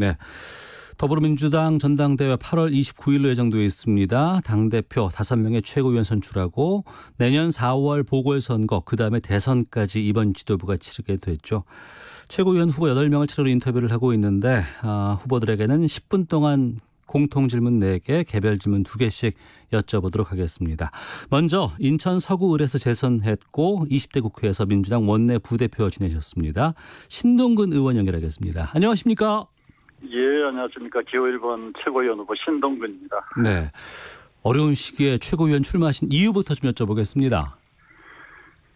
네. 더불어민주당 전당대회 8월 29일로 예정되어 있습니다. 당대표 5명의 최고위원 선출하고 내년 4월 보궐선거 그다음에 대선까지 이번 지도부가 치르게 됐죠. 최고위원 후보 8명을 차례로 인터뷰를 하고 있는데 후보들에게는 10분 동안 공통질문 4개, 개별 질문 2개씩 여쭤보도록 하겠습니다. 먼저 인천 서구을에서 재선했고 20대 국회에서 민주당 원내 부대표 지내셨습니다. 신동근 의원 연결하겠습니다. 안녕하십니까? 예, 안녕하십니까. 기호 1번 최고위원 후보 신동근입니다. 네, 어려운 시기에 최고위원 출마하신 이유부터 좀 여쭤보겠습니다.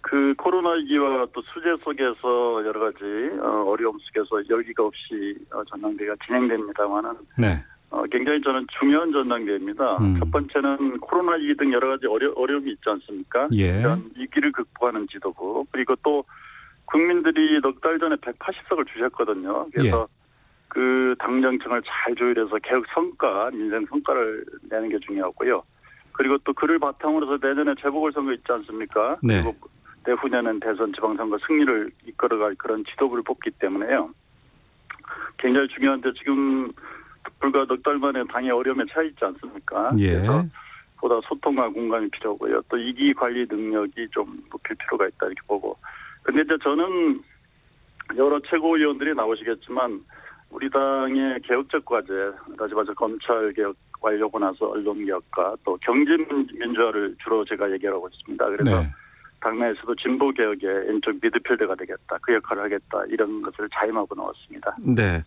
그 코로나 위기와 또 수재 속에서 여러 가지 어려움 속에서 열기가 없이 전당대회가 진행됩니다만은 네. 굉장히 저는 중요한 전당대회입니다. 첫 번째는 코로나 위기 등 여러 가지 어려움이 있지 않습니까? 예. 이런 위기를 극복하는 지도부, 그리고 또 국민들이 넉 달 전에 180석을 주셨거든요. 그래서 예. 그 당정청을 잘 조율해서 개혁 성과, 민생 성과를 내는 게 중요하고요. 그리고 또 그를 바탕으로서 내년에 재보궐선거 있지 않습니까? 네. 그리고 내후년엔 대선 지방선거 승리를 이끌어갈 그런 지도부를 뽑기 때문에요. 굉장히 중요한데 지금 불과 넉 달 만에 당의 어려움에 처해 있지 않습니까? 예. 그래서 보다 소통과 공감이 필요하고요. 또 위기 관리 능력이 좀 높일 필요가 있다 이렇게 보고. 근데 이제 저는 여러 최고위원들이 나오시겠지만 우리 당의 개혁적 과제, 다시 말해서 검찰 개혁 완료하고 나서 언론 개혁과 또 경제 민주화를 주로 제가 얘기하고 있습니다. 그래서 네. 당내에서도 진보 개혁의 왼쪽 미드필더가 되겠다, 그 역할을 하겠다 이런 것을 자임하고 나왔습니다. 네.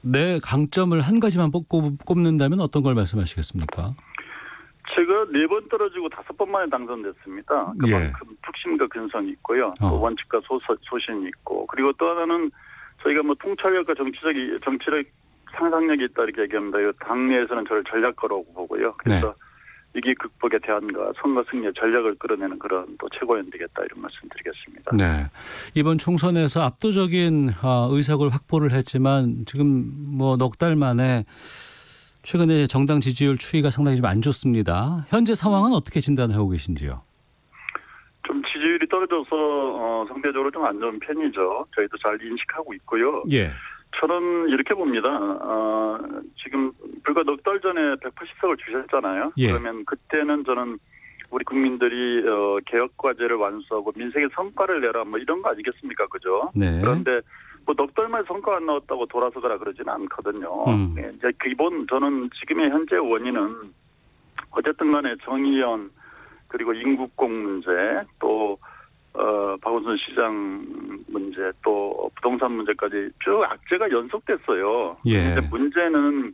내 강점을 한 가지만 꼽는다면 어떤 걸 말씀하시겠습니까? 제가 4번 떨어지고 5번 만에 당선됐습니다. 그만큼 뚝심과 근성이 있고요. 또 원칙과 소신이 있고, 그리고 또 하나는 저희가 뭐 통찰력과 정치적 상상력이 있다 이렇게 얘기합니다. 당내에서는 저를 전략가라고 보고요. 그래서 위기 극복의 대안과 선거 승리의 전략을 끌어내는 그런 또 최고위원 되겠다 이런 말씀드리겠습니다. 네, 이번 총선에서 압도적인 의석을 확보를 했지만 지금 뭐 넉 달 만에 최근에 정당 지지율 추이가 상당히 좀 안 좋습니다. 현재 상황은 어떻게 진단을 하고 계신지요? 좀 지지율이 떨어져서 상대적으로 좀 안 좋은 편이죠. 저희도 잘 인식하고 있고요. 예. 저는 이렇게 봅니다. 지금 불과 넉 달 전에 180석을 주셨잖아요. 예. 그러면 그때는 저는 우리 국민들이 개혁 과제를 완수하고 민생의 성과를 내라 뭐 이런 거 아니겠습니까, 그죠? 네. 그런데 뭐 넉 달 만에 성과 안 나왔다고 돌아서거나 그러지는 않거든요. 이제 기본 저는 지금의 현재 원인은 어쨌든 간에 정의연 그리고 인국공 문제 또 박원순 시장 문제 또 부동산 문제까지 쭉 악재가 연속됐어요. 예. 근데 문제는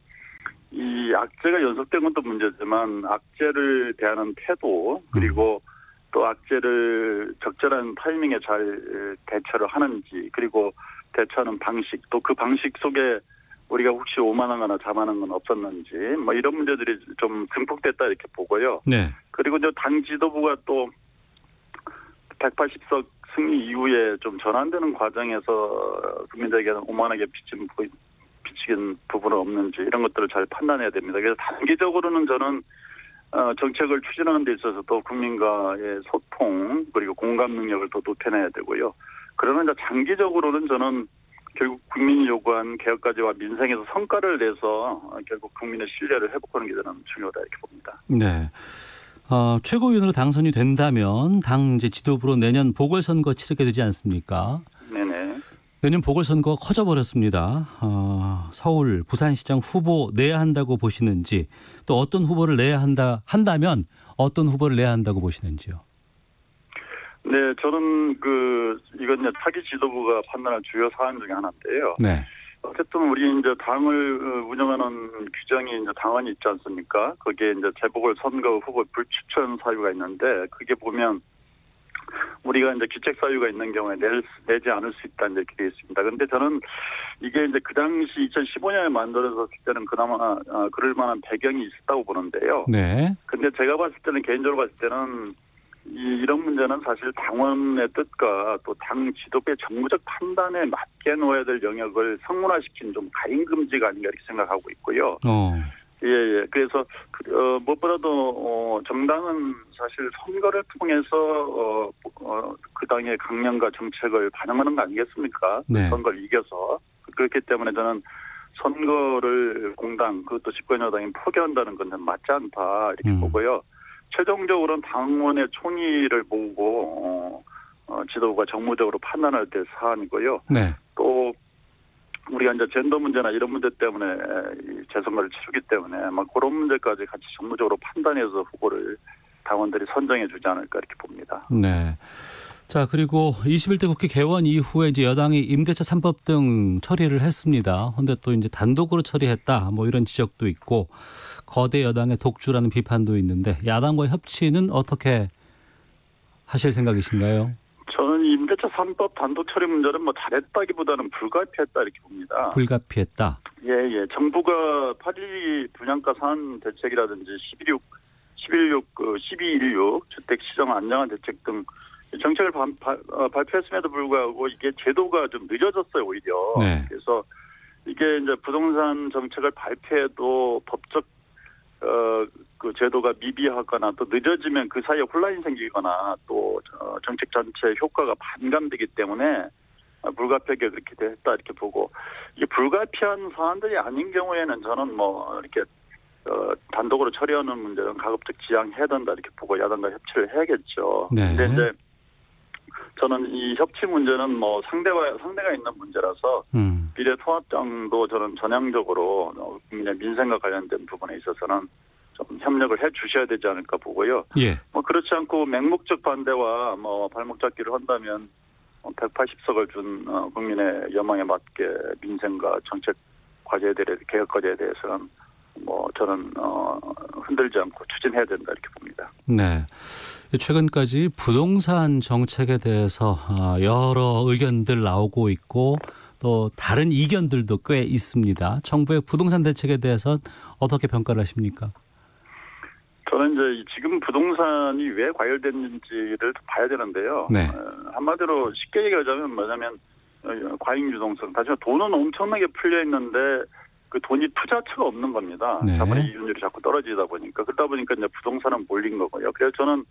이 악재가 연속된 것도 문제지만 악재를 대하는 태도 그리고 또 악재를 적절한 타이밍에 잘 대처를 하는지 그리고 대처하는 방식 또 그 방식 속에 우리가 혹시 오만하거나 자만한 건 없었는지 뭐 이런 문제들이 좀 증폭됐다 이렇게 보고요. 네. 그리고 이제 당 지도부가 또 180석 승리 이후에 좀 전환되는 과정에서 국민들에게는 오만하게 비치긴 부분은 없는지 이런 것들을 잘 판단해야 됩니다. 그래서 단기적으로는 저는 정책을 추진하는 데 있어서도 국민과의 소통 그리고 공감 능력을 더 높여내야 되고요. 그러나 이제 장기적으로는 저는 결국 국민이 요구한 개혁까지와 민생에서 성과를 내서 결국 국민의 신뢰를 회복하는 게 저는 중요하다 이렇게 봅니다. 네. 최고위원으로 당선이 된다면 당 이제 지도부로 내년 보궐선거 치르게 되지 않습니까? 네네. 내년 보궐선거가 커져버렸습니다. 서울, 부산시장 후보 내야 한다고 보시는지 또 어떤 후보를 내야 한다면 어떤 후보를 내야 한다고 보시는지요? 네, 저는 이건 이제 차기 지도부가 판단할 주요 사안 중에 하나인데요. 네. 어쨌든 우리 이제 당을 운영하는 규정이 이제 당원이 있지 않습니까? 거기에 이제 재보궐선거 후보 불추천 사유가 있는데 그게 보면 우리가 이제 기책 사유가 있는 경우에 내지 않을 수 있다 이렇게 되어 있습니다. 그런데 저는 이게 이제 그 당시 2015년에 만들어졌을 때는 그나마 그럴 만한 배경이 있었다고 보는데요. 네. 근데 제가 봤을 때는 개인적으로 봤을 때는 이런 문제는 사실 당원의 뜻과 또 당 지도부의 정무적 판단에 맞게 놓아야 될 영역을 성문화시킨 좀 가림 금지가 아닌가 이렇게 생각하고 있고요. 예. 그래서 무엇보다도 정당은 사실 선거를 통해서 그 당의 강령과 정책을 반영하는 거 아니겠습니까? 네. 선거를 이겨서 그렇기 때문에 저는 선거를 공당 그것도 집권 여당이 포기한다는 건 맞지 않다 이렇게 보고요. 최종적으로는 당원의 총의를 모으고 지도부가 정무적으로 판단할 때 사안이고요. 네. 또 우리가 이제 젠더 문제나 이런 문제 때문에 재선거를 치르기 때문에 아마 그런 문제까지 같이 정무적으로 판단해서 후보를 당원들이 선정해 주지 않을까 이렇게 봅니다. 네. 자, 그리고 21대 국회 개원 이후에 이제 여당이 임대차 3법 등 처리를 했습니다. 그런데 또 이제 단독으로 처리했다. 뭐 이런 지적도 있고 거대 여당의 독주라는 비판도 있는데 야당과의 협치는 어떻게 하실 생각이신가요? 저는 임대차 3법 단독 처리 문제는 뭐 잘했다기보다는 불가피했다 이렇게 봅니다. 불가피했다. 예. 정부가 8.12 분양가 상한 대책이라든지 12.16 주택 시정 안정화 대책 등 정책을 발표했음에도 불구하고 이게 제도가 좀 늦어졌어요, 오히려. 네. 그래서 이게 이제 부동산 정책을 발표해도 법적 그 제도가 미비하거나 또 늦어지면 그 사이에 혼란이 생기거나 또 정책 전체 효과가 반감되기 때문에 불가피하게 그렇게 됐다 이렇게 보고 이게 불가피한 사안들이 아닌 경우에는 저는 뭐 이렇게 단독으로 처리하는 문제는 가급적 지양해야 된다 이렇게 보고 야당과 협치를 해야겠죠. 네. 근데 이제 저는 이 협치 문제는 뭐 상대가 있는 문제라서 미래통합당도 저는 전향적으로 국민의 민생과 관련된 부분에 있어서는 좀 협력을 해 주셔야 되지 않을까 보고요. 예. 뭐 그렇지 않고 맹목적 반대와 뭐 발목 잡기를 한다면 180석을 준 국민의 여망에 맞게 민생과 정책 과제에 대해 개혁 과제에 대해서는 뭐 저는 흔들지 않고 추진해야 된다 이렇게 봅니다. 네. 최근까지 부동산 정책에 대해서 여러 의견들 나오고 있고 또 다른 이견들도 꽤 있습니다. 정부의 부동산 대책에 대해서 어떻게 평가를 하십니까? 저는 이제 지금 부동산이 왜 과열됐는지를 봐야 되는데요. 네. 한마디로 쉽게 얘기하자면 뭐냐면 과잉 유동성. 다시 말해 돈은 엄청나게 풀려 있는데 그 돈이 투자처가 없는 겁니다. 네. 자본의 이윤율이 자꾸 떨어지다 보니까 그러다 보니까 이제 부동산은 몰린 거고요. 그래서 저는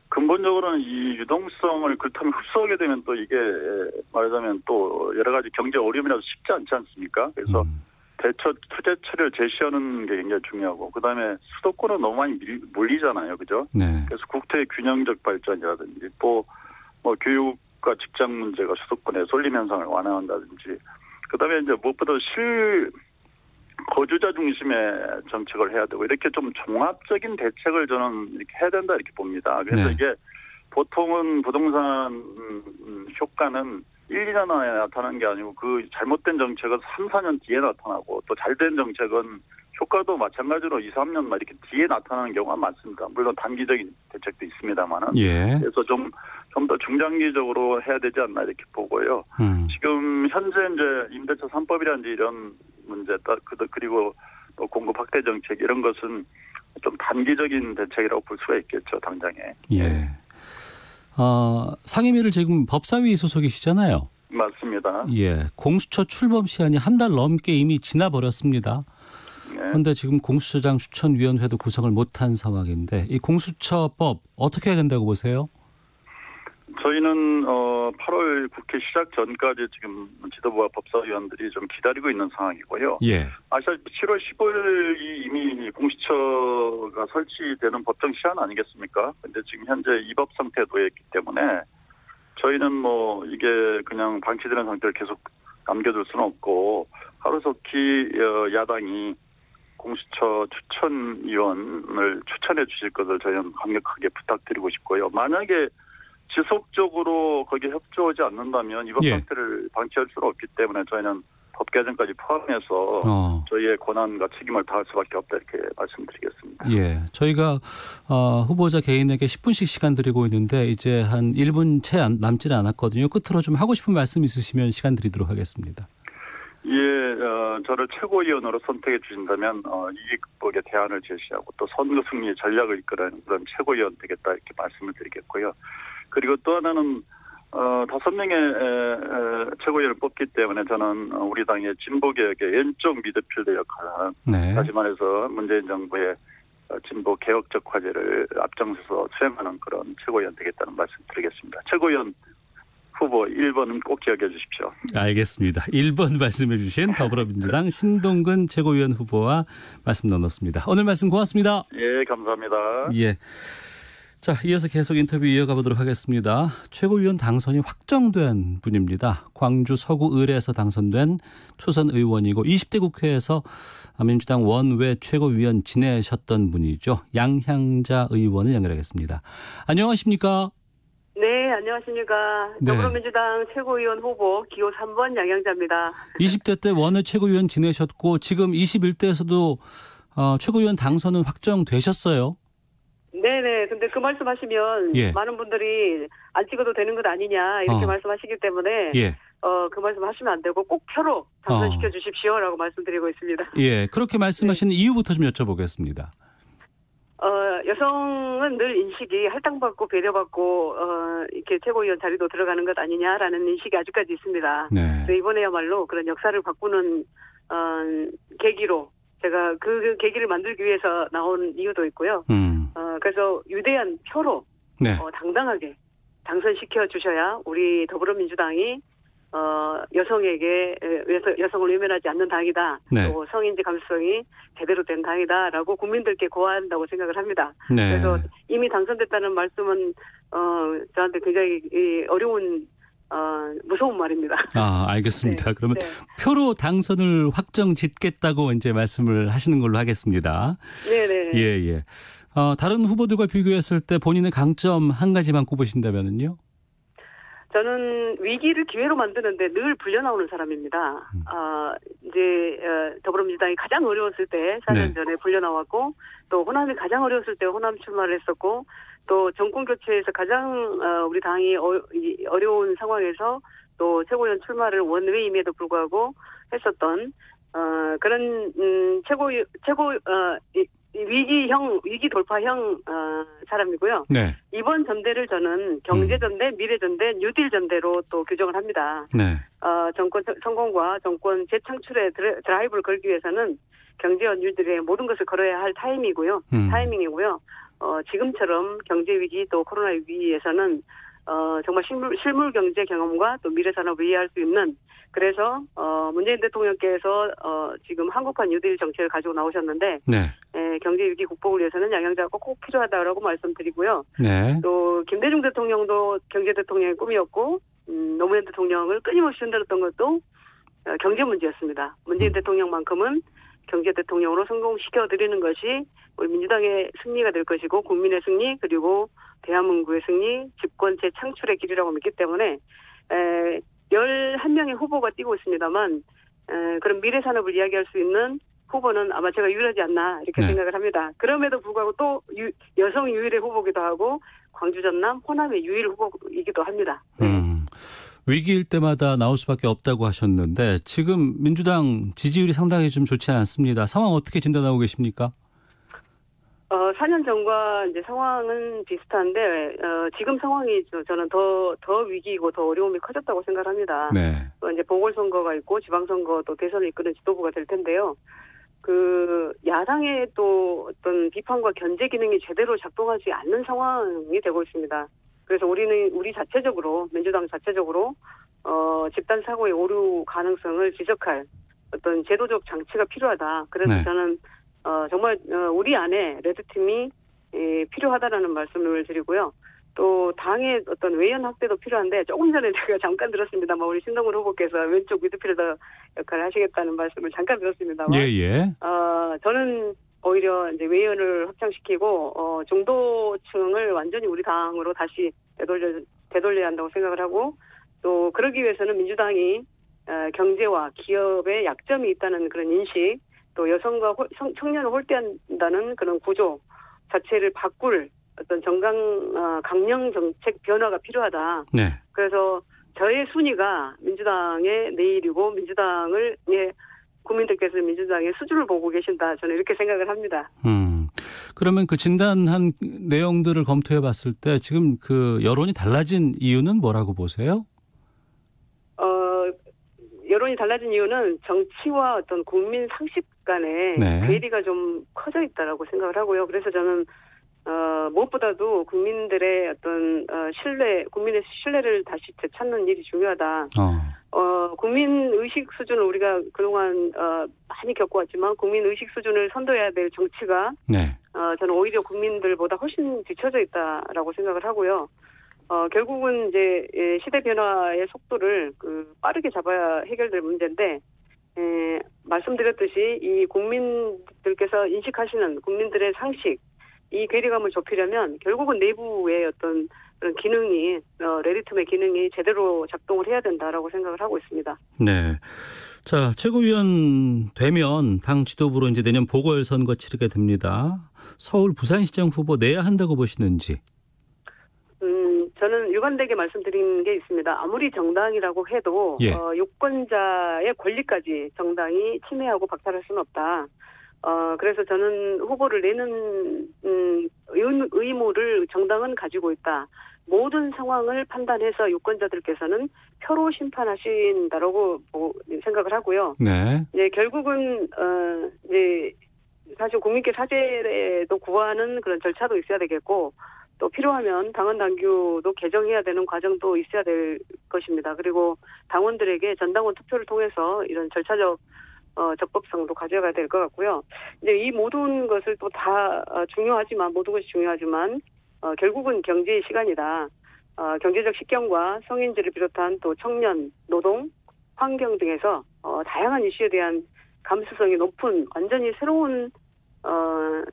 근본적으로는 이 유동성을 그렇다면 흡수하게 되면 또 이게 말하자면 또 여러 가지 경제 어려움이라도 쉽지 않지 않습니까? 그래서 투자 처리를 제시하는 게 굉장히 중요하고 그다음에 수도권은 너무 많이 몰리잖아요, 그죠? 네. 그래서 국토의 균형적 발전이라든지 또 뭐 교육과 직장 문제가 수도권의 쏠림 현상을 완화한다든지 그다음에 이제 무엇보다 거주자 중심의 정책을 해야 되고 이렇게 좀 종합적인 대책을 저는 이렇게 해야 된다 이렇게 봅니다. 그래서 네. 이게 보통은 부동산 효과는 1, 2년 안에 나타나는 게 아니고 그 잘못된 정책은 3, 4년 뒤에 나타나고 또 잘된 정책은 효과도 마찬가지로 2, 3년 막 이렇게 뒤에 나타나는 경우가 많습니다. 물론 단기적인 대책도 있습니다만은. 예. 그래서 좀 더 중장기적으로 해야 되지 않나 이렇게 보고요. 지금 현재 이제 임대차 3법이라든지 이런 문제 그리고 또 공급 확대 정책 이런 것은 좀 단기적인 대책이라고 볼 수가 있겠죠, 당장에. 예. 상임위를 지금 법사위 소속이시잖아요. 맞습니다. 예. 공수처 출범 시한이 한 달 넘게 이미 지나버렸습니다. 그런데 지금 공수처장 추천위원회도 구성을 못한 상황인데 이 공수처법 어떻게 해야 된다고 보세요? 저희는 8월 국회 시작 전까지 지금 지도부와 법사위원들이 좀 기다리고 있는 상황이고요. 예. 아시다시피 7월 15일이 이미 공수처가 설치되는 법정 시한 아니겠습니까? 근데 지금 현재 입법 상태에 놓여 있기 때문에 저희는 뭐 이게 그냥 방치되는 상태를 계속 남겨둘 수는 없고 하루속히 야당이 공수처 추천위원을 추천해 주실 것을 저희는 강력하게 부탁드리고 싶고요. 만약에 지속적으로 거기에 협조하지 않는다면 입법 상태를 방치할 수는 없기 때문에 저희는 법 개정까지 포함해서 저희의 권한과 책임을 다할 수밖에 없다 이렇게 말씀드리겠습니다. 예, 저희가 후보자 개인에게 10분씩 시간 드리고 있는데 이제 한 1분 채 남지는 않았거든요. 끝으로 좀 하고 싶은 말씀 있으시면 시간 드리도록 하겠습니다. 예, 저를 최고위원으로 선택해 주신다면 이익 극복의 대안을 제시하고 또 선거 승리의 전략을 이끌어내는 그런 최고위원 되겠다 이렇게 말씀을 드리겠고요. 그리고 또 하나는 5명의 최고위원을 뽑기 때문에 저는 우리 당의 진보개혁의 왼쪽 미드필더 역할을 하는 다시 말해서 문재인 정부의 진보 개혁적 과제를 앞장서서 수행하는 그런 최고위원 되겠다는 말씀 드리겠습니다. 최고위원 후보 1번은 꼭 기억해 주십시오. 알겠습니다. 1번 말씀해 주신 더불어민주당 신동근 최고위원 후보와 말씀 나눴습니다. 오늘 말씀 고맙습니다. 예, 감사합니다. 예. 자, 이어서 계속 인터뷰 이어가 보도록 하겠습니다. 최고위원 당선이 확정된 분입니다. 광주 서구 을에서 당선된 초선 의원이고 20대 국회에서 민주당 원외 최고위원 지내셨던 분이죠. 양향자 의원을 연결하겠습니다. 안녕하십니까? 네, 안녕하십니까. 네. 더불어민주당 최고위원 후보 기호 3번 양향자입니다. 20대 때 원외 최고위원 지내셨고 지금 21대에서도 최고위원 당선은 확정되셨어요. 네네. 근데 그 말씀하시면 예. 많은 분들이 안 찍어도 되는 것 아니냐 이렇게 말씀하시기 때문에 예. 그 말씀하시면 안 되고 꼭 표로 당선시켜 주십시오라고 말씀드리고 있습니다. 예, 그렇게 말씀하시는 이유부터 좀 여쭤보겠습니다. 여성은 늘 인식이 할당받고 배려받고 이렇게 최고위원 자리도 들어가는 것 아니냐라는 인식이 아직까지 있습니다. 네. 그래서 이번에야말로 그런 역사를 바꾸는 계기로 제가 그 계기를 만들기 위해서 나온 이유도 있고요. 그래서 위대한 표로 네. 당당하게 당선시켜 주셔야 우리 더불어민주당이 여성을 외면하지 않는 당이다. 네. 또 성인지 감수성이 제대로 된 당이다라고 국민들께 고하한다고 생각을 합니다. 네. 그래서 이미 당선됐다는 말씀은 저한테 굉장히 어려운 무서운 말입니다. 알겠습니다. 네. 그러면 네. 표로 당선을 확정 짓겠다고 이제 말씀을 하시는 걸로 하겠습니다. 네네. 예. 다른 후보들과 비교했을 때 본인의 강점 한 가지만 꼽으신다면은요? 저는 위기를 기회로 만드는데 늘 불려나오는 사람입니다. 이제 더불어민주당이 가장 어려웠을 때 4년 네. 전에 불려나왔고 또 호남이 가장 어려웠을 때 호남 출마를 했었고 또 정권 교체에서 가장 우리 당이 어려운 상황에서 또 최고위원 출마를 원외임에도 불구하고 했었던 그런 위기 돌파형 사람이고요. 네. 이번 전대를 저는 경제 전대, 미래 전대, 뉴딜 전대로 또 규정을 합니다. 네. 정권 성공과 정권 재창출에 드라이브를 걸기 위해서는 경제와 뉴딜의 모든 것을 걸어야 할 타이밍이고요. 지금처럼 경제 위기 또 코로나 위기에서는 정말 실물 경제 경험과 또 미래 산업을 이해할 수 있는 그래서 문재인 대통령께서 지금 한국판 뉴딜 정책을 가지고 나오셨는데 네. 경제 위기 극복을 위해서는 양양자가 꼭 필요하다라고 말씀드리고요. 네. 또 김대중 대통령도 경제 대통령의 꿈이었고 노무현 대통령을 끊임없이 흔들었던 것도 경제 문제였습니다. 문재인 대통령만큼은 경제 대통령으로 성공시켜드리는 것이 우리 민주당의 승리가 될 것이고 국민의 승리 그리고 대한민국의 승리 집권 재창출의 길이라고 믿기 때문에 11명의 후보가 뛰고 있습니다만 그런 미래 산업을 이야기할 수 있는 후보는 아마 제가 유일하지 않나 이렇게 네. 생각을 합니다. 그럼에도 불구하고 또 여성 유일의 후보기도 하고 광주 전남 호남의 유일 후보이기도 합니다. 네. 위기일 때마다 나올 수밖에 없다고 하셨는데 지금 민주당 지지율이 상당히 좀 좋지 않습니다. 상황 어떻게 진단하고 계십니까? 4년 전과 이제 상황은 비슷한데 지금 상황이 저는 더 위기이고 더 어려움이 커졌다고 생각합니다. 네. 이제 보궐선거가 있고 지방선거 또 대선을 이끄는 지도부가 될 텐데요. 그 야당의 또 어떤 비판과 견제 기능이 제대로 작동하지 않는 상황이 되고 있습니다. 그래서 우리 자체적으로 민주당 자체적으로 집단 사고의 오류 가능성을 지적할 어떤 제도적 장치가 필요하다. 그래서 네. 저는 정말 우리 안에 레드팀이 필요하다라는 말씀을 드리고요. 또 당의 어떤 외연 확대도 필요한데 조금 전에 제가 잠깐 들었습니다만 우리 신동근 후보께서 왼쪽 미드필더 역할을 하시겠다는 말씀을 잠깐 들었습니다만 예. 저는 오히려 이제 외연을 확장시키고 중도층을 완전히 우리 당으로 다시 되돌려야 한다고 생각을 하고 또 그러기 위해서는 민주당이 경제와 기업의 약점이 있다는 그런 인식 또 여성과 청년을 홀대한다는 그런 구조 자체를 바꿀 어떤 강령 정책 변화가 필요하다. 네. 그래서 저의 순위가 민주당의 내일이고 민주당을 국민들께서 민주당의 수준을 보고 계신다. 저는 이렇게 생각을 합니다. 그러면 그 진단한 내용들을 검토해 봤을 때 지금 그 여론이 달라진 이유는 뭐라고 보세요? 여론이 달라진 이유는 정치와 어떤 국민 상식 간의 네. 괴리가 좀 커져 있다라고 생각을 하고요. 그래서 저는 무엇보다도 국민들의 어떤 국민의 신뢰를 다시 되찾는 일이 중요하다. 국민 의식 수준을 우리가 그동안 많이 겪어왔지만 국민 의식 수준을 선도해야 될 정치가 네. 저는 오히려 국민들보다 훨씬 뒤처져 있다라고 생각을 하고요. 결국은 이제 시대 변화의 속도를 빠르게 잡아야 해결될 문제인데 말씀드렸듯이 이 국민들께서 인식하시는 국민들의 상식 이 괴리감을 좁히려면 결국은 내부의 어떤 그런 기능이 레리툼의 기능이 제대로 작동을 해야 된다라고 생각을 하고 있습니다. 네. 자, 최고위원 되면 당 지도부로 이제 내년 보궐선거 치르게 됩니다. 서울 부산시장 후보 내야 한다고 보시는지? 저는 일관되게 말씀드린 게 있습니다. 아무리 정당이라고 해도 예. 유권자의 권리까지 정당이 침해하고 박탈할 수는 없다. 그래서 저는 후보를 내는 의무를 정당은 가지고 있다. 모든 상황을 판단해서 유권자들께서는 표로 심판하신다라고 생각을 하고요. 네. 이제 결국은 이제 사실 국민께 사죄도 구하는 그런 절차도 있어야 되겠고. 또 필요하면 당원 당규도 개정해야 되는 과정도 있어야 될 것입니다. 그리고 당원들에게 전당원 투표를 통해서 이런 절차적 적법성도 가져가야 될 것 같고요. 이제 이 모든 것을 또 다 중요하지만 모든 것이 중요하지만 결국은 경제의 시간이다. 경제적 식견과 성인지를 비롯한 또 청년, 노동, 환경 등에서 다양한 이슈에 대한 감수성이 높은 완전히 새로운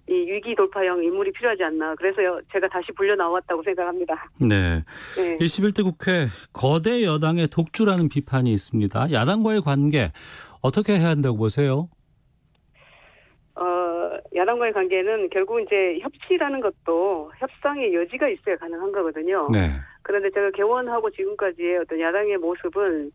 이 위기 돌파형 인물이 필요하지 않나. 그래서 제가 다시 불려 나왔다고 생각합니다. 네. 네. 21대 국회 거대 여당의 독주라는 비판이 있습니다. 야당과의 관계 어떻게 해야 한다고 보세요? 야당과의 관계는 결국 이제 협치라는 것도 협상의 여지가 있어야 가능한 거거든요. 네. 그런데 제가 개원하고 지금까지의 어떤 야당의 모습은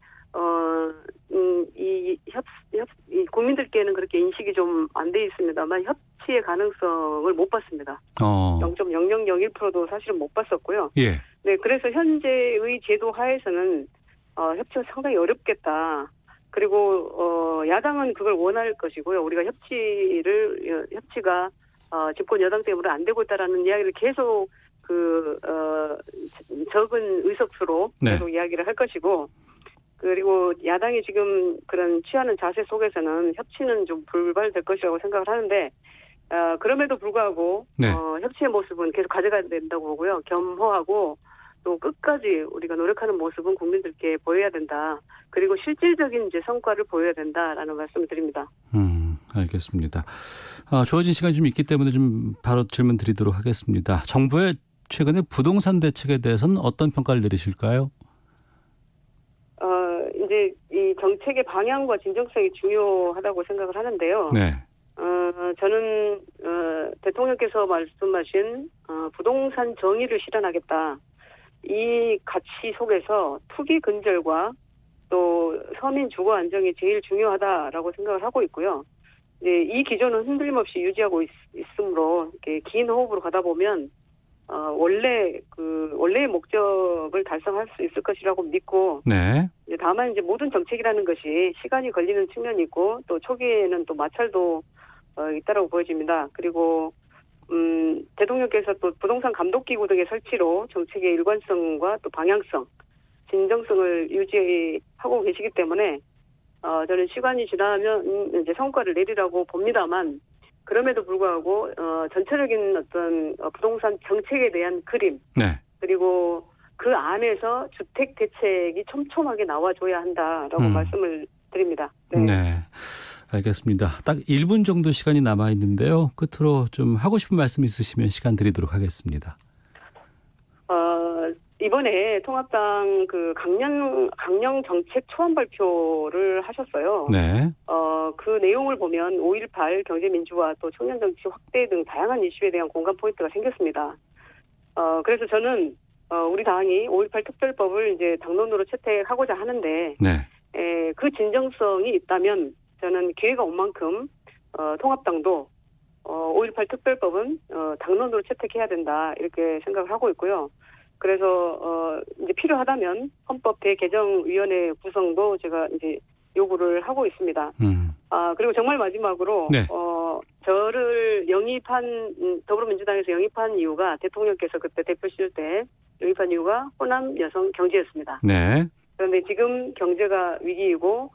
이 국민들께는 그렇게 인식이 좀 안 돼 있습니다만 협치의 가능성을 못 봤습니다. 0.0001%도 사실은 못 봤었고요. 예. 네, 그래서 현재의 제도 하에서는 협치가 상당히 어렵겠다. 그리고 야당은 그걸 원할 것이고요. 우리가 협치가 집권 여당 때문에 안 되고 있다라는 이야기를 계속 적은 의석수로 계속 이야기를 할 것이고. 그리고 야당이 지금 그런 취하는 자세 속에서는 협치는 좀 불발될 것이라고 생각을 하는데 그럼에도 불구하고 협치의 모습은 계속 가져가야 된다고 보고요. 겸허하고 또 끝까지 우리가 노력하는 모습은 국민들께 보여야 된다. 그리고 실질적인 이제 성과를 보여야 된다라는 말씀을 드립니다. 알겠습니다. 주어진 시간이 좀 있기 때문에 좀 바로 질문 드리도록 하겠습니다. 정부의 최근에 부동산 대책에 대해서는 어떤 평가를 내리실까요? 이제 이 정책의 방향과 진정성이 중요하다고 생각을 하는데요. 네. 저는 대통령께서 말씀하신 부동산 정의를 실현하겠다. 이 가치 속에서 투기 근절과 또 서민 주거 안정이 제일 중요하다라고 생각을 하고 있고요. 네, 이 기조는 흔들림없이 유지하고 있으므로 이렇게 긴 호흡으로 가다 보면 원래의 목적을 달성할 수 있을 것이라고 믿고, 네. 이제 다만 이제 모든 정책이라는 것이 시간이 걸리는 측면이 있고, 또 초기에는 또 마찰도 있다라고 보여집니다. 그리고 대통령께서 또 부동산 감독기구 등의 설치로 정책의 일관성과 또 방향성, 진정성을 유지하고 계시기 때문에 저는 시간이 지나면 이제 성과를 내리라고 봅니다만. 그럼에도 불구하고 전체적인 어떤 부동산 정책에 대한 그림, 그리고 그 안에서 주택 대책이 촘촘하게 나와줘야 한다라고 말씀을 드립니다. 네, 알겠습니다. 딱 1분 정도 시간이 남아 있는데요. 끝으로 좀 하고 싶은 말씀 있으시면 시간 드리도록 하겠습니다. 이번에 통합당 강령 정책 초안 발표를 하셨어요. 네. 그 내용을 보면 5.18 경제민주화 또 청년정치 확대 등 다양한 이슈에 대한 공감 포인트가 생겼습니다. 그래서 저는 우리 당이 5.18 특별법을 이제 당론으로 채택하고자 하는데 그 진정성이 있다면 저는 기회가 온 만큼 통합당도 5.18 특별법은 당론으로 채택해야 된다 이렇게 생각을 하고 있고요. 그래서 이제 필요하다면 헌법 대개정위원회 구성도 제가 이제 요구를 하고 있습니다. 그리고 정말 마지막으로 저를 저를 더불어민주당에서 영입한 이유가 대통령께서 그때 대표 시절 때 영입한 이유가 호남 여성 경제였습니다. 네. 그런데 지금 경제가 위기이고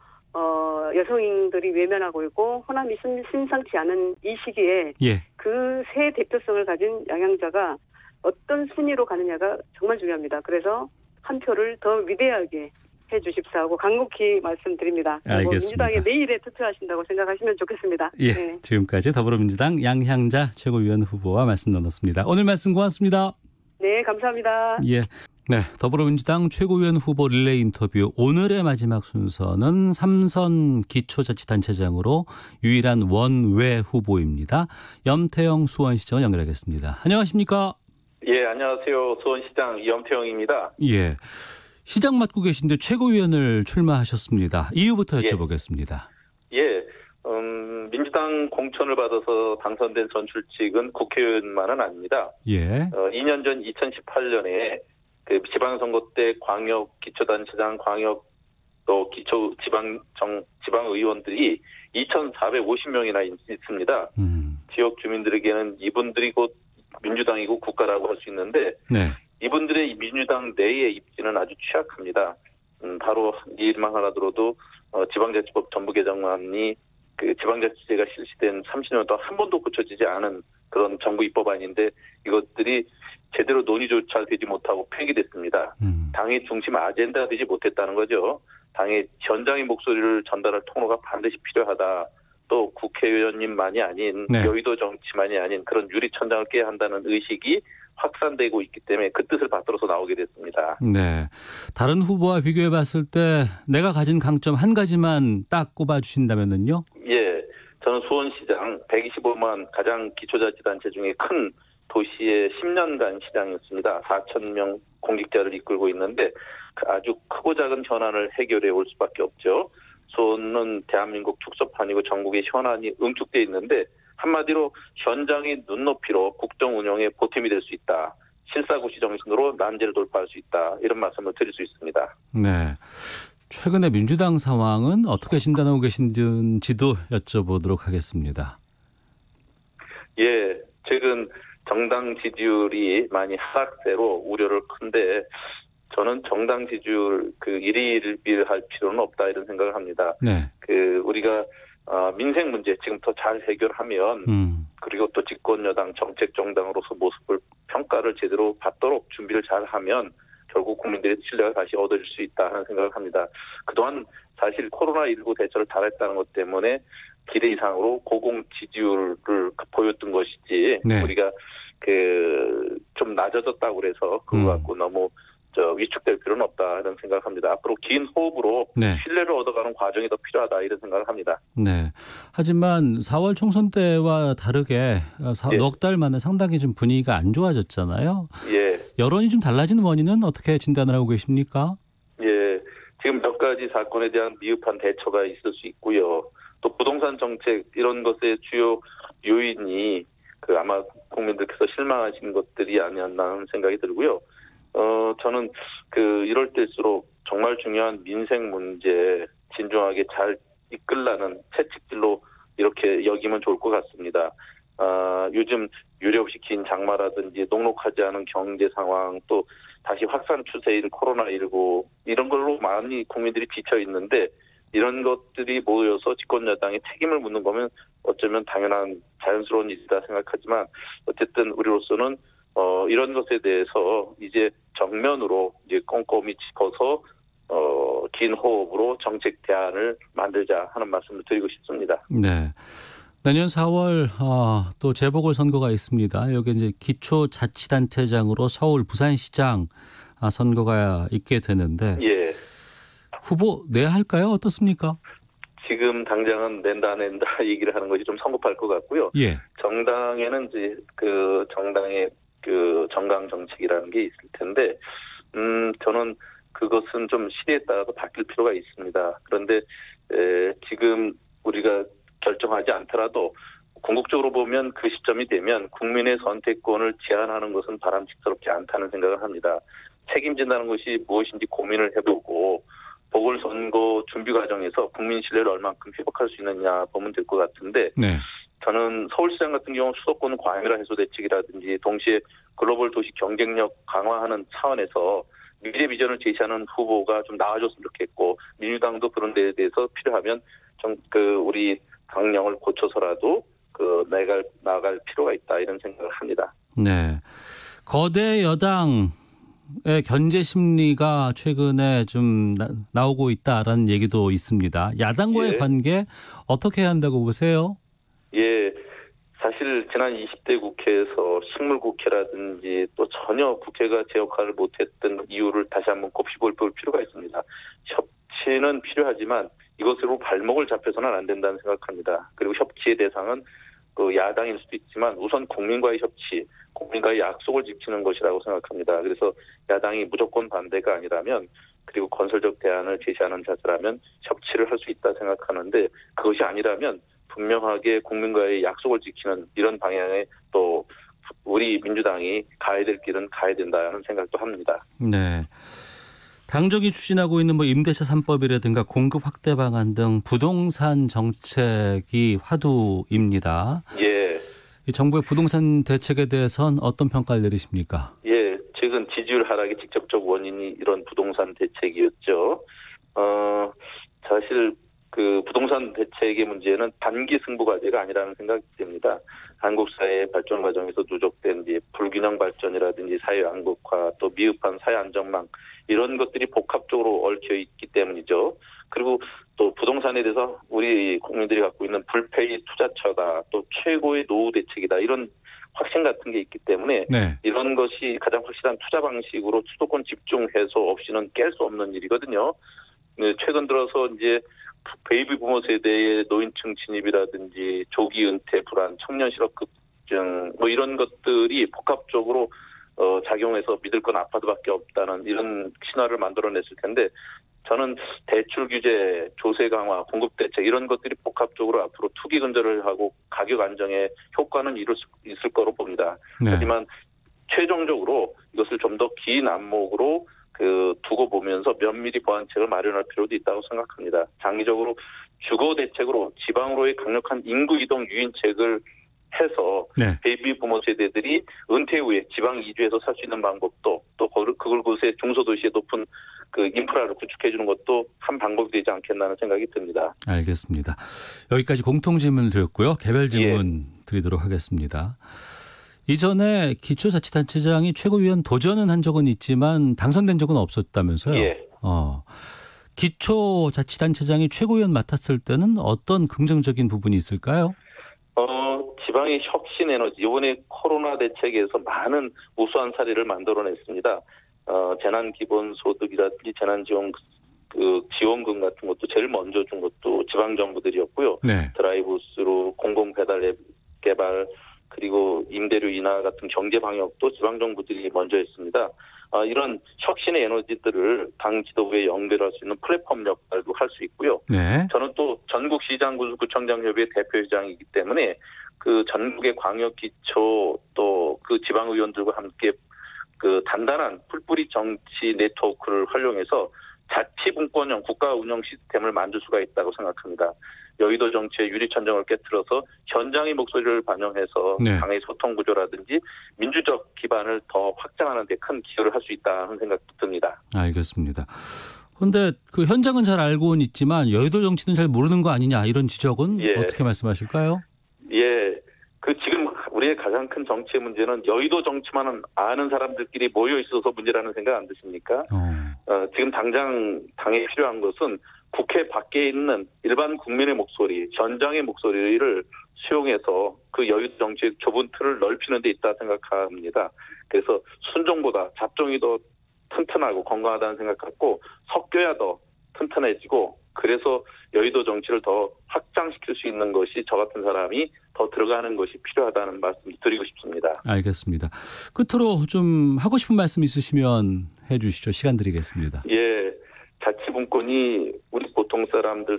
여성들이 외면하고 있고 호남이 심상치 않은 이 시기에 예. 그 새 대표성을 가진 양양자가 어떤 순위로 가느냐가 정말 중요합니다. 그래서 한 표를 더 위대하게 해주십사하고 간곡히 말씀드립니다. 알겠습니다. 민주당에 내일에 투표하신다고 생각하시면 좋겠습니다. 예. 네. 지금까지 더불어민주당 양향자 최고위원 후보와 말씀 나눴습니다. 오늘 말씀 고맙습니다. 네, 감사합니다. 예. 네, 더불어민주당 최고위원 후보 릴레이 인터뷰 오늘의 마지막 순서는 삼선 기초자치단체장으로 유일한 원외 후보입니다. 염태영 수원시장을 연결하겠습니다. 안녕하십니까? 예, 안녕하세요. 수원시장 염태영입니다. 예, 시장 맡고 계신데 최고위원을 출마하셨습니다. 이유부터 여쭤보겠습니다. 예, 민주당 공천을 받아서 당선된 선출직은 국회의원만은 아닙니다. 예. 2년 전 2018년에 그 지방선거 때 광역 기초단체장, 광역 또 기초 지방의원들이 2,450명이나 있습니다. 지역 주민들에게는 이분들이 곧 민주당이고 국가라고 할 수 있는데 네. 이분들의 민주당 내의 입지는 아주 취약합니다. 바로 이 일만 하나 들어도 지방자치법 전부 개정안이 그 지방자치제가 실시된 30년 동안 한 번도 고쳐지지 않은 그런 정부 입법안인데 이것들이 제대로 논의조차 되지 못하고 폐기됐습니다. 당의 중심 아젠다가 되지 못했다는 거죠. 당의 현장의 목소리를 전달할 통로가 반드시 필요하다. 또 국회의원님만이 아닌 네. 여의도 정치만이 아닌 그런 유리천장을 깨야 한다는 의식이 확산되고 있기 때문에 그 뜻을 받들어서 나오게 됐습니다. 네. 다른 후보와 비교해 봤을 때 내가 가진 강점 한 가지만 딱 꼽아 주신다면은요? 예. 저는 수원시장 125만 가장 기초자치단체 중에 큰 도시의 10년간 시장이었습니다. 4,000명 공직자를 이끌고 있는데 아주 크고 작은 현안을 해결해 올 수밖에 없죠. 수원은 대한민국 축소판이고 전국의 현안이 응축돼 있는데 한마디로 현장의 눈높이로 국정 운영에 보탬이 될 수 있다. 실사구시 정신으로 난제를 돌파할 수 있다. 이런 말씀을 드릴 수 있습니다. 네. 최근에 민주당 상황은 어떻게 진단하고 계신지도 여쭤보도록 하겠습니다. 예, 최근 정당 지지율이 많이 하락세로 우려를 큰데 저는 정당 지지율 일희일비할 필요는 없다 이런 생각을 합니다. 네. 우리가 민생 문제 지금부터 잘 해결하면 그리고 또 집권 여당 정책 정당으로서 모습을 평가를 제대로 받도록 준비를 잘하면 결국 국민들의 신뢰가 다시 얻어질 수 있다 하는 생각을 합니다. 그동안 사실 코로나19 대처를 잘했다는 것 때문에 기대 이상으로 고공 지지율을 보였던 것이지 네. 우리가 좀 낮아졌다고 그래서 그거 갖고 너무 위축될 필요는 없다 이런 생각을 합니다. 앞으로 긴 호흡으로 네. 신뢰를 얻어가는 과정이 더 필요하다 이런 생각을 합니다. 네. 하지만 4월 총선 때와 다르게 넉 달 만에 상당히 좀 분위기가 안 좋아졌잖아요. 예. 여론이 좀 달라진 원인은 어떻게 진단을 하고 계십니까? 예. 지금 몇 가지 사건에 대한 미흡한 대처가 있을 수 있고요. 또 부동산 정책 이런 것의 주요 요인이 아마 국민들께서 실망하신 것들이 아니었나 하는 생각이 들고요. 저는 이럴 때일수록 정말 중요한 민생 문제 진중하게 잘 이끌라는 채찍질로 이렇게 여기면 좋을 것 같습니다. 요즘 유례없이 긴 장마라든지 녹록하지 않은 경제 상황 또 다시 확산 추세인 코로나19 이런 걸로 많이 국민들이 지쳐 있는데 이런 것들이 모여서 집권 여당에 책임을 묻는 거면 어쩌면 당연한 자연스러운 일이다 생각하지만 어쨌든 우리로서는 이런 것에 대해서 이제 정면으로 이제 꼼꼼히 짚어서 긴 호흡으로 정책 대안을 만들자 하는 말씀을 드리고 싶습니다. 네. 내년 4월 또 재보궐선거가 있습니다. 여기 이제 기초자치단체장으로 서울, 부산시장 선거가 있게 되는데 예. 후보 내야 할까요? 어떻습니까? 지금 당장은 낸다 얘기를 하는 것이 좀 성급할 것 같고요. 예. 정당에는 이제 정당의 정강 정책이라는 게 있을 텐데, 저는 그것은 좀 시대에 따라서 바뀔 필요가 있습니다. 그런데 지금 우리가 결정하지 않더라도 궁극적으로 보면 그 시점이 되면 국민의 선택권을 제한하는 것은 바람직스럽지 않다는 생각을 합니다. 책임진다는 것이 무엇인지 고민을 해보고 보궐선거 준비 과정에서 국민 신뢰를 얼만큼 회복할 수 있느냐 보면 될 것 같은데 네. 저는 서울시장 같은 경우 수도권 과밀화 해소 대책이라든지 동시에 글로벌 도시 경쟁력 강화하는 차원에서 미래 비전을 제시하는 후보가 좀 나와줬으면 좋겠고 민주당도 그런 데에 대해서 필요하면 좀 우리 당령을 고쳐서라도 나아갈 필요가 있다 이런 생각을 합니다. 네. 거대 여당의 견제 심리가 최근에 좀 나오고 있다라는 얘기도 있습니다. 야당과의 예. 관계 어떻게 해야 한다고 보세요? 예. 사실 지난 20대 국회에서 식물국회라든지 또 전혀 국회가 제 역할을 못했던 이유를 다시 한번 곱씹어 볼 필요가 있습니다. 협치는 필요하지만 이것으로 발목을 잡혀서는 안 된다는 생각합니다. 그리고 협치의 대상은 야당일 수도 있지만 우선 국민과의 협치, 국민과의 약속을 지키는 것이라고 생각합니다. 그래서 야당이 무조건 반대가 아니라면 그리고 건설적 대안을 제시하는 자세라면 협치를 할 수 있다 생각하는데 그것이 아니라면 분명하게 국민과의 약속을 지키는 이런 방향에 또 우리 민주당이 가야 될 길은 가야 된다는 생각도 합니다. 네. 당정이 추진하고 있는 임대차 3법이라든가 공급 확대 방안 등 부동산 정책이 화두입니다. 예. 이 정부의 부동산 대책에 대해서는 어떤 평가를 내리십니까? 예. 최근 지지율 하락의 직접적 원인이 이런 부동산 대책이었죠. 사실 부동산 대책의 문제는 단기 승부 과제가 아니라는 생각이 듭니다. 한국 사회의 발전 과정에서 누적된 불균형 발전이라든지 사회 양극화 또 미흡한 사회 안전망 이런 것들이 복합적으로 얽혀 있기 때문이죠. 그리고 또 부동산에 대해서 우리 국민들이 갖고 있는 불패의 투자처다 또 최고의 노후 대책이다 이런 확신 같은 게 있기 때문에 네. 이런 것이 가장 확실한 투자 방식으로 수도권 집중 해소 없이는 깰 수 없는 일이거든요. 최근 들어서 이제 베이비 부모 세대의 노인층 진입이라든지 조기 은퇴 불안, 청년 실업 급증 이런 것들이 복합적으로 작용해서 믿을 건 아파트밖에 없다는 이런 신화를 만들어냈을 텐데 저는 대출 규제, 조세 강화, 공급 대책 이런 것들이 복합적으로 앞으로 투기 근절을 하고 가격 안정에 효과는 이룰 수 있을 거로 봅니다. 네. 하지만 최종적으로 이것을 좀 더 긴 안목으로 두고 보면서 면밀히 보완책을 마련할 필요도 있다고 생각합니다. 장기적으로 주거 대책으로 지방으로의 강력한 인구 이동 유인책을 해서 네. 베이비 부모 세대들이 은퇴 후에 지방 이주해서 살 수 있는 방법도 또 그곳에 중소도시에 높은 인프라를 구축해 주는 것도 한 방법이 되지 않겠나는 생각이 듭니다. 알겠습니다. 여기까지 공통 질문을 드렸고요. 개별 질문 드리도록 하겠습니다. 이전에 기초자치단체장이 최고위원 도전은 한 적은 있지만 당선된 적은 없었다면서요? 예. 기초자치단체장이 최고위원 맡았을 때는 어떤 긍정적인 부분이 있을까요? 지방의 혁신 에너지 이번에 코로나 대책에서 많은 우수한 사례를 만들어냈습니다. 재난기본소득이라든지 재난지원 지원금 같은 것도 제일 먼저 준 것도 지방 정부들이었고요. 네. 드라이브스루 공공배달 앱 개발 그리고 임대료 인하 같은 경제 방역도 지방 정부들이 먼저 했습니다. 이런 혁신의 에너지들을 당 지도부에 연결할 수 있는 플랫폼 역할도 할 수 있고요. 네. 저는 또 전국시장구청장협의회 대표회장이기 때문에 전국의 광역기초 또 지방의원들과 함께 단단한 풀뿌리 정치 네트워크를 활용해서 자치분권형 국가 운영 시스템을 만들 수가 있다고 생각합니다. 여의도 정치의 유리천정을 깨트려서 현장의 목소리를 반영해서 네. 당의 소통 구조라든지 민주적 기반을 더 확장하는 데 큰 기여를 할 수 있다는 생각도 듭니다. 알겠습니다. 그런데 현장은 잘 알고는 있지만 여의도 정치는 잘 모르는 거 아니냐 이런 지적은 어떻게 말씀하실까요? 예. 지금 우리의 가장 큰 정치의 문제는 여의도 정치만은 아는 사람들끼리 모여 있어서 문제라는 생각 안 드십니까? 지금 당장 당에 필요한 것은 국회 밖에 있는 일반 국민의 목소리, 현장의 목소리를 수용해서 여의도 정치의 좁은 틀을 넓히는 데 있다 생각합니다. 그래서 순종보다 잡종이 더 튼튼하고 건강하다는 생각 갖고 섞여야 더 튼튼해지고 그래서 여의도 정치를 더 확장시킬 수 있는 것이 저 같은 사람이 더 들어가는 것이 필요하다는 말씀 드리고 싶습니다. 알겠습니다. 끝으로 좀 하고 싶은 말씀 있으시면 해 주시죠. 시간 드리겠습니다. 예. 자치분권이 우리 보통 사람들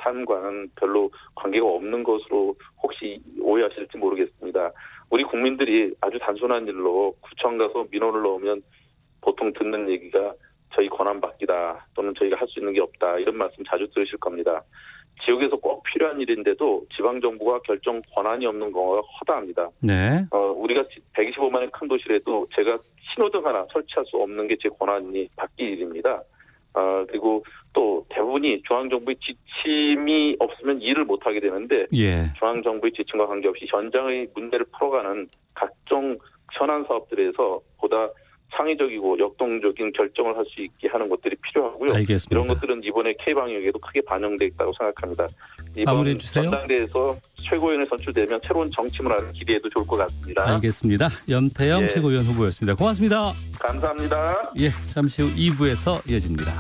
삶과는 별로 관계가 없는 것으로 혹시 오해하실지 모르겠습니다. 우리 국민들이 아주 단순한 일로 구청 가서 민원을 넣으면 보통 듣는 얘기가 저희 권한 밖이다 또는 저희가 할 수 있는 게 없다 이런 말씀 자주 들으실 겁니다. 지역에서 꼭 필요한 일인데도 지방정부가 결정 권한이 없는 경우가 허다합니다. 네. 우리가 125만의 큰 도시라도 제가 신호등 하나 설치할 수 없는 게 제 권한이 바뀔 일입니다. 그리고 또 대부분이 중앙정부의 지침이 없으면 일을 못하게 되는데 예. 중앙정부의 지침과 관계없이 현장의 문제를 풀어가는 각종 현안 사업들에서 보다 창의적이고 역동적인 결정을 할 수 있게 하는 것들이 필요하고요. 알겠습니다. 이런 것들은 이번에 K방역에도 크게 반영돼 있다고 생각합니다. 이번 마무리해 주세요. 전당대회에서 최고위원이 선출되면 새로운 정치 문화를 기대해도 좋을 것 같습니다. 알겠습니다. 염태영 예. 최고위원 후보였습니다. 고맙습니다. 감사합니다. 예, 잠시 후 2부에서 이어집니다.